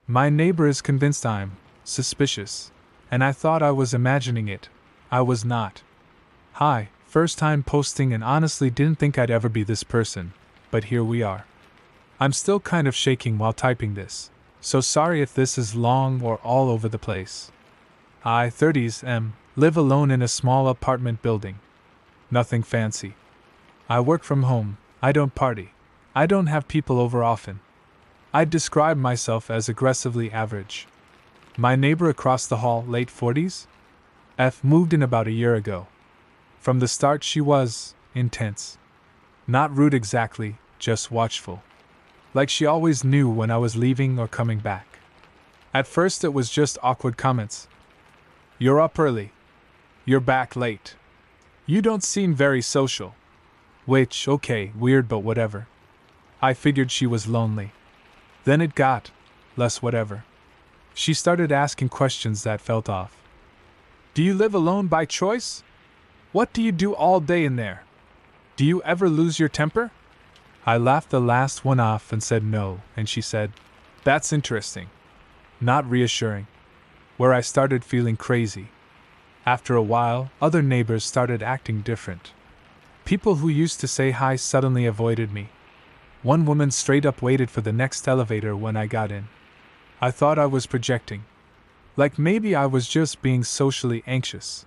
My neighbor is convinced I'm suspicious, and I thought I was imagining it. I was not. Hi, first time posting and honestly didn't think I'd ever be this person, but here we are. I'm still kind of shaking while typing this, so sorry if this is long or all over the place. I, 30s, live alone in a small apartment building. Nothing fancy. I work from home, I don't party. I don't have people over often. I'd describe myself as aggressively average. My neighbor across the hall, late 40s? Moved in about a year ago. From the start she was intense. Not rude exactly, just watchful. Like she always knew when I was leaving or coming back. At first it was just awkward comments. You're up early. You're back late. You don't seem very social. Which, okay, weird but whatever. I figured she was lonely. Then it got less whatever. She started asking questions that felt off. Do you live alone by choice? What do you do all day in there? Do you ever lose your temper? I laughed the last one off and said no, and she said, That's interesting. Not reassuring. Where I started feeling crazy. After a while, other neighbors started acting different. People who used to say hi suddenly avoided me. One woman straight up waited for the next elevator when I got in. I thought I was projecting. Like maybe I was just being socially anxious.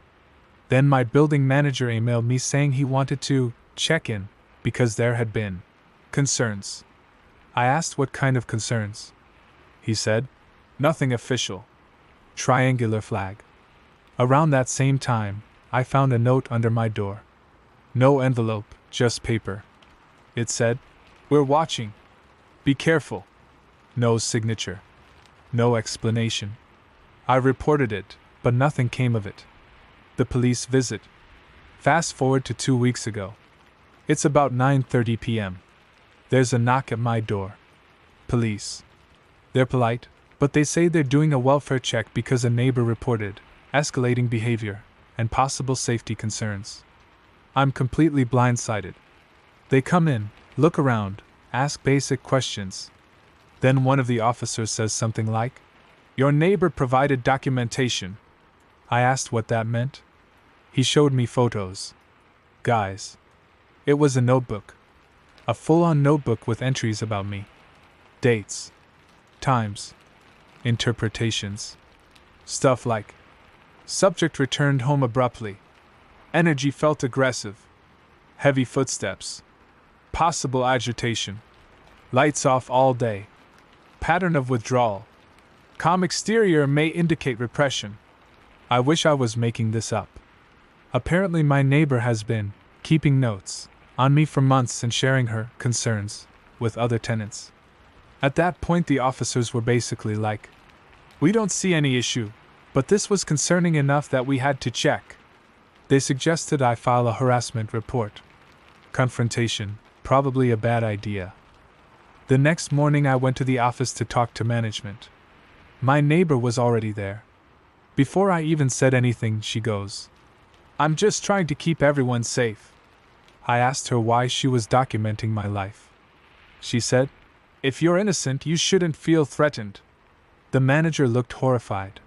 Then my building manager emailed me saying he wanted to check in because there had been concerns. I asked what kind of concerns. He said, Nothing official. Triangular flag. Around that same time, I found a note under my door. No envelope, just paper. It said, We're watching. Be careful. No signature. No explanation. I reported it, but nothing came of it. The police visit. Fast forward to 2 weeks ago. It's about 9:30 p.m. There's a knock at my door. Police. They're polite, but they say they're doing a welfare check because a neighbor reported escalating behavior and possible safety concerns. I'm completely blindsided. They come in, look around, ask basic questions. Then one of the officers says something like, Your neighbor provided documentation. I asked what that meant. He showed me photos. Guys. It was a notebook. A full-on notebook with entries about me. Dates. Times. Interpretations. Stuff like, Subject returned home abruptly. Energy felt aggressive. Heavy footsteps. Possible agitation. Lights off all day. Pattern of withdrawal. Calm exterior may indicate repression. I wish I was making this up. Apparently my neighbor has been keeping notes on me for months and sharing her concerns with other tenants. At that point the officers were basically like, We don't see any issue, but this was concerning enough that we had to check. They suggested I file a harassment report. Confrontation, probably a bad idea. The next morning I went to the office to talk to management. My neighbor was already there. Before I even said anything, she goes, I'm just trying to keep everyone safe. I asked her why she was documenting my life. She said, If you're innocent, you shouldn't feel threatened. The manager looked horrified.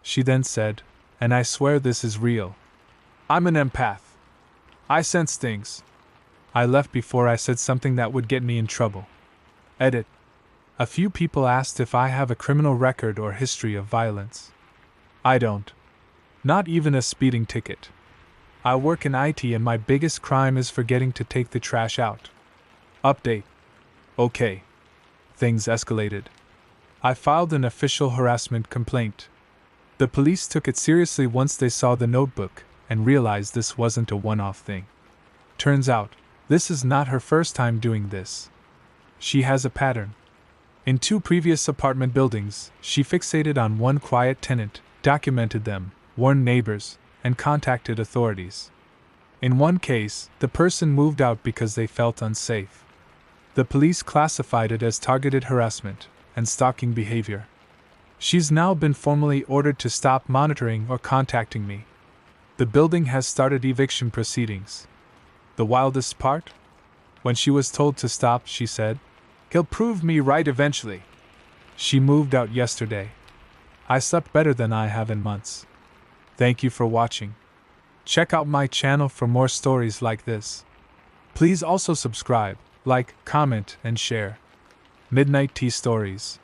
She then said, and I swear this is real, I'm an empath. I sense things. I left before I said something that would get me in trouble. Edit. A few people asked if I have a criminal record or history of violence. I don't. Not even a speeding ticket. I work in IT and my biggest crime is forgetting to take the trash out. Update. Okay. Things escalated. I filed an official harassment complaint. The police took it seriously once they saw the notebook and realized this wasn't a one-off thing. Turns out, this is not her first time doing this. She has a pattern. In 2 previous apartment buildings, she fixated on one quiet tenant, documented them, warned neighbors, and contacted authorities. In one case, the person moved out because they felt unsafe. The police classified it as targeted harassment and stalking behavior. She's now been formally ordered to stop monitoring or contacting me. The building has started eviction proceedings. The wildest part? When she was told to stop, she said, He'll prove me right eventually. She moved out yesterday. I slept better than I have in months. Thank you for watching. Check out my channel for more stories like this. Please also subscribe, like, comment, and share. Midnight Tea Stories.